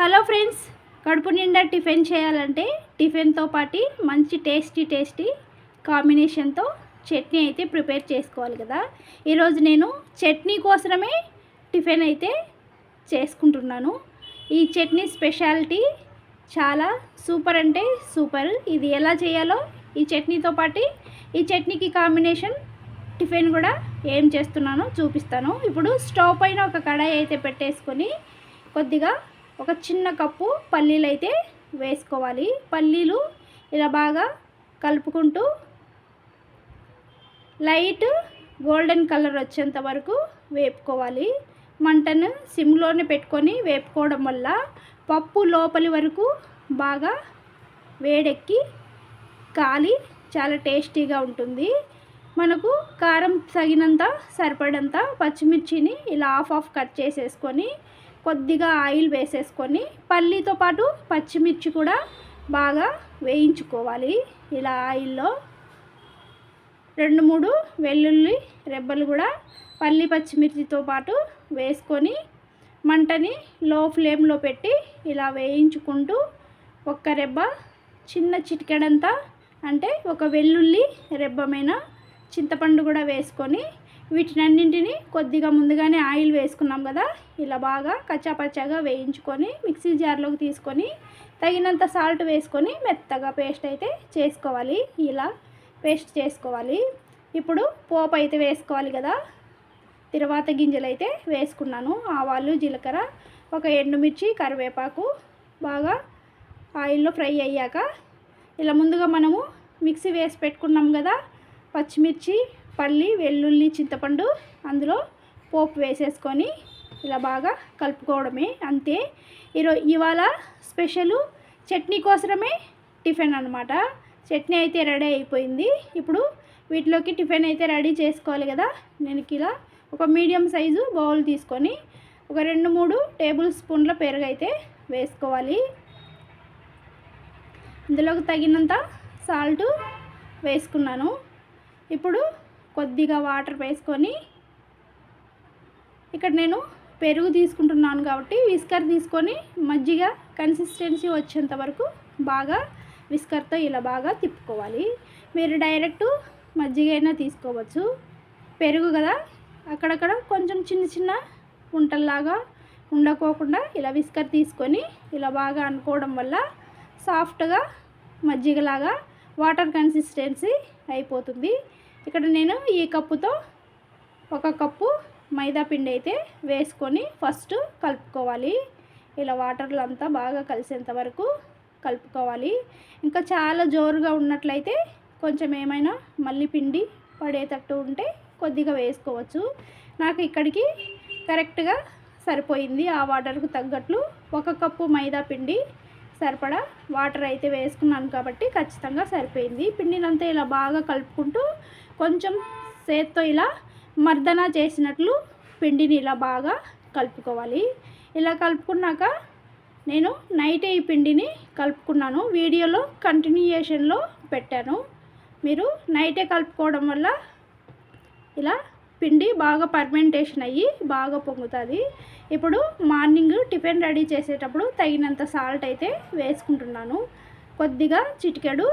Hello friends, కడుపు నిండా tiffin చేయాలంటే టిఫిన్తో పాటు మంచి టేస్టీ కాంబినేషన్తో చట్నీ అయితే ప్రిపేర్ చేసుకోవాలి కదా. ఈరోజు నేను చట్నీ కోసమే టిఫిన్ అయితే చేసుకుంటున్నాను. ఈ చట్నీ స్పెషాలిటీ చాలా సూపర్ అంటే సూపర్. ఇది ఎలా చేయాలో ఈ చట్నీతో పాటు ఈ చట్నీకి కాంబినేషన్ టిఫిన్ కూడా ఏం చేస్తున్నానో చూపిస్తాను. ఇప్పుడు స్టవ్ పైన ఒక కడాయి అయితే పెట్టేసుకొని కొద్దిగా ఒక చిన్న కప్పు పల్లీలు అయితే వేసుకోవాలి. పల్లీలు ఇలా బాగా కలుపుకుంటూ లైట్ గోల్డెన్ కలర్ వచ్చేంత వరకు వేపుకోవాలి. మంటను సిమ్లోనే పెట్టుకొని వేపుకోవడం వల్ల పప్పు లోపలి వరకు బాగా వేడెక్కి కాలి చాలా టేస్టీగా ఉంటుంది. మనకు కారం తగినంత సరిపడంత పచ్చిమిర్చిని ఇలా హాఫ్ కట్ చేసేసుకొని కొద్దిగా ఆయిల్ వేసేసుకొని పల్లీతో పాటు పచ్చిమిర్చి కూడా బాగా వేయించుకోవాలి. ఇలా ఆయిల్లో 2-3 వెల్లుల్లి రెబ్బలు కూడా పల్లి పచ్చిమిర్చితో పాటు వేసుకొని మంటని లో ఫ్లేమ్లో పెట్టి ఇలా వేయించుకుంటూ ఒక్క రెబ్బ చిన్న చిటికెడంతా అంటే ఒక వెల్లుల్లి రెబ్బమైన చింతపండు కూడా వేసుకొని వీటినన్నింటినీ కొద్దిగా ముందుగానే ఆయిల్ వేసుకున్నాం కదా, ఇలా బాగా కచ్చాపచ్చాగా వేయించుకొని మిక్సీ జార్లోకి తీసుకొని తగినంత సాల్ట్ వేసుకొని మెత్తగా పేస్ట్ అయితే చేసుకోవాలి. ఇలా పేస్ట్ చేసుకోవాలి. ఇప్పుడు పోపు అయితే వేసుకోవాలి కదా. తిరువాత గింజలు అయితే వేసుకున్నాను. ఆవాలు, జీలకర్ర, ఒక ఎండుమిర్చి, కరివేపాకు బాగా ఆయిల్లో ఫ్రై అయ్యాక ఇలా ముందుగా మనము మిక్సీ వేసి పెట్టుకున్నాం కదా పచ్చిమిర్చి, పల్లి, వెల్లుల్లి, చింతపండు అందులో పోపు వేసేసుకొని ఇలా బాగా కలుపుకోవడమే, అంతే. ఇవాళ స్పెషల్ చట్నీ కోసమే టిఫిన్ అనమాట. చట్నీ అయితే రెడీ అయిపోయింది. ఇప్పుడు వీటిలోకి టిఫిన్ అయితే రెడీ చేసుకోవాలి కదా. నేను ఇలా ఒక మీడియం సైజు బౌల్ తీసుకొని ఒక 2-3 టేబుల్ స్పూన్ల పెరుగు అయితే వేసుకోవాలి. ఇందులోకి తగినంత సాల్ట్ వేసుకున్నాను. ఇప్పుడు కొద్దిగా వాటర్ వేసుకొని ఇక్కడ నేను పెరుగు తీసుకుంటున్నాను కాబట్టి విస్కర్ తీసుకొని మజ్జిగ కన్సిస్టెన్సీ వచ్చేంత వరకు బాగా విస్కర్తో ఇలా బాగా తిప్పుకోవాలి. మీరు డైరెక్ట్ మజ్జిగ అయినా తీసుకోవచ్చు. పెరుగు కదా, అక్కడక్కడ కొంచెం చిన్న ఉంటల్లాగా ఉండకోకుండా ఇలా విస్కర్ తీసుకొని ఇలా బాగా అనుకోవడం వల్ల సాఫ్ట్గా మజ్జిగలాగా వాటర్ కన్సిస్టెన్సీ అయిపోతుంది. ఇక్కడ నేను ఈ కప్పుతో 1 కప్పు మైదా పిండి అయితే వేసుకొని ఫస్ట్ కలుపుకోవాలి. ఇలా వాటర్లో అంతా బాగా కలిసేంత వరకు కలుపుకోవాలి. ఇంకా చాలా జోరుగా ఉన్నట్లయితే కొంచెం ఏమైనా మళ్ళీ పిండి పడేటట్టు ఉంటే కొద్దిగా వేసుకోవచ్చు. నాకు ఇక్కడికి కరెక్ట్గా సరిపోయింది. ఆ వాటర్కు తగ్గట్లు 1 కప్పు మైదా పిండి సరిపడా వాటర్ అయితే వేసుకున్నాను కాబట్టి ఖచ్చితంగా సరిపోయింది. పిండినంతా ఇలా బాగా కలుపుకుంటూ కొంచెం చేత్తో ఇలా మర్దన చేసినట్లు పిండిని ఇలా బాగా కలుపుకోవాలి. ఇలా కలుపుకున్నాక నేను నైటే ఈ పిండిని కలుపుకున్నాను. వీడియోలో కంటిన్యూయేషన్లో పెట్టాను. మీరు నైటే కలుపుకోవడం వల్ల ఇలా పిండి బాగా పర్మెంటేషన్ అయ్యి బాగా పొంగుతుంది. ఇప్పుడు మార్నింగ్ టిఫిన్ రెడీ చేసేటప్పుడు తగినంత సాల్ట్ అయితే వేసుకుంటున్నాను. కొద్దిగా చిటికెడు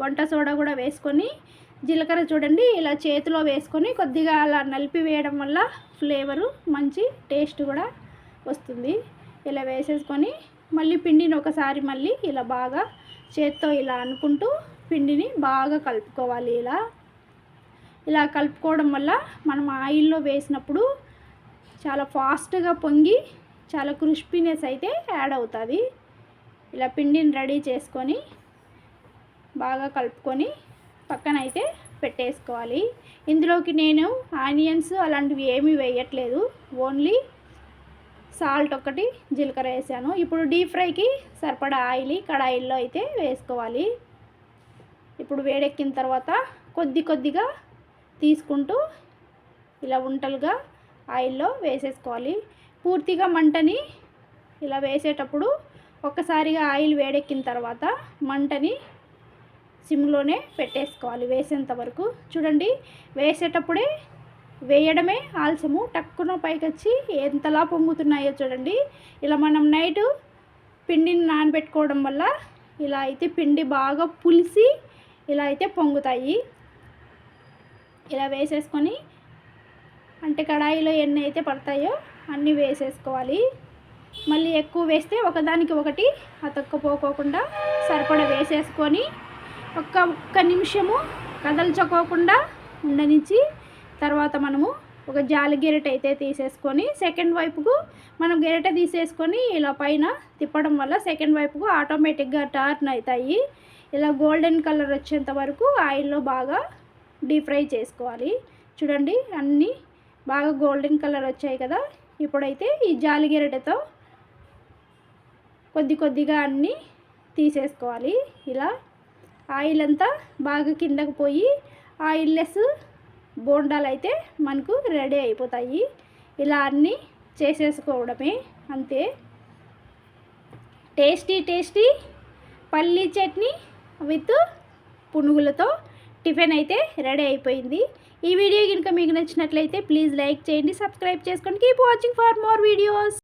వంట సోడా కూడా వేసుకొని జీలకర్ర చూడండి ఇలా చేతిలో వేసుకొని కొద్దిగా అలా నలిపి వేయడం వల్ల ఫ్లేవరు మంచి టేస్ట్ కూడా వస్తుంది. ఇలా వేసేసుకొని మళ్ళీ పిండిని ఒకసారి మళ్ళీ ఇలా బాగా చేత్తో ఇలా అనుకుంటూ పిండిని బాగా కలుపుకోవాలి. ఇలా కలుపుకోవడం వల్ల మనం ఆయిల్లో వేసినప్పుడు చాలా ఫాస్ట్గా పొంగి చాలా క్రిస్పీనెస్ అయితే యాడ్ అవుతుంది. ఇలా పిండిని రెడీ చేసుకొని బాగా కలుపుకొని పక్కన అయితే పెట్టేసుకోవాలి. ఇందులోకి నేను ఆనియన్స్ అలాంటివి ఏమీ వేయట్లేదు. ఓన్లీ సాల్ట్ ఒకటి, జీలకర్ర వేసాను. ఇప్పుడు డీప్ ఫ్రైకి సరిపడా ఆయిల్ కడాయిల్లో అయితే వేసుకోవాలి. ఇప్పుడు వేడెక్కిన తర్వాత కొద్దిగా తీసుకుంటూ ఇలా ఉంటలుగా ఆయిల్లో వేసేసుకోవాలి. పూర్తిగా మంటని ఇలా వేసేటప్పుడు ఒక్కసారిగా ఆయిల్ వేడెక్కిన తర్వాత మంటని సిమ్లోనే పెట్టేసుకోవాలి వేసేంత వరకు. చూడండి వేసేటప్పుడే వేయడమే ఆలస్యము. టక్కున పైకి వచ్చి ఎంతలా పొంగుతున్నాయో చూడండి. ఇలా మనం నైటు పిండిని నానబెట్టుకోవడం వల్ల ఇలా అయితే పిండి బాగా పులిసి ఇలా అయితే పొంగుతాయి. ఇలా వేసేసుకొని అంటే కడాయిలో ఎన్ని అయితే పడతాయో అన్నీ వేసేసుకోవాలి. మళ్ళీ ఎక్కువ వేస్తే ఒకదానికి ఒకటి అతుక్కపోకుండా సరిపడా వేసేసుకొని ఒక్క నిమిషము కదల్చుకోకుండా ఉండనిచ్చి తర్వాత మనము ఒక జాలి గెరిట అయితే తీసేసుకొని సెకండ్ వైపుకు మనం గెరిట తీసేసుకొని ఇలా పైన తిప్పడం వల్ల సెకండ్ వైపుకు ఆటోమేటిక్గా టర్న్ అవుతాయి. ఇలా గోల్డెన్ కలర్ వచ్చేంత వరకు ఆయిల్లో బాగా డీప్ ఫ్రై చేసుకోవాలి. చూడండి అన్నీ బాగా గోల్డెన్ కలర్ వచ్చాయి కదా. ఇప్పుడైతే ఈ జాలి గెరిటతో కొద్దిగా అన్నీ తీసేసుకోవాలి. ఇలా ఆయిల్ అంతా బాగా కిందకు పోయి ఆయిల్లెస్ బోండాలు అయితే మనకు రెడీ అయిపోతాయి. ఇలా అన్నీ చేసేసుకోవడమే అంతే. టేస్టీ పల్లీ చట్నీ విత్ పునుగులతో టిఫిన్ అయితే రెడీ అయిపోయింది. ఈ వీడియో కనుక మీకు నచ్చినట్లయితే ప్లీజ్ లైక్ చేయండి, సబ్స్క్రైబ్ చేసుకోండి. Keep watching for more videos.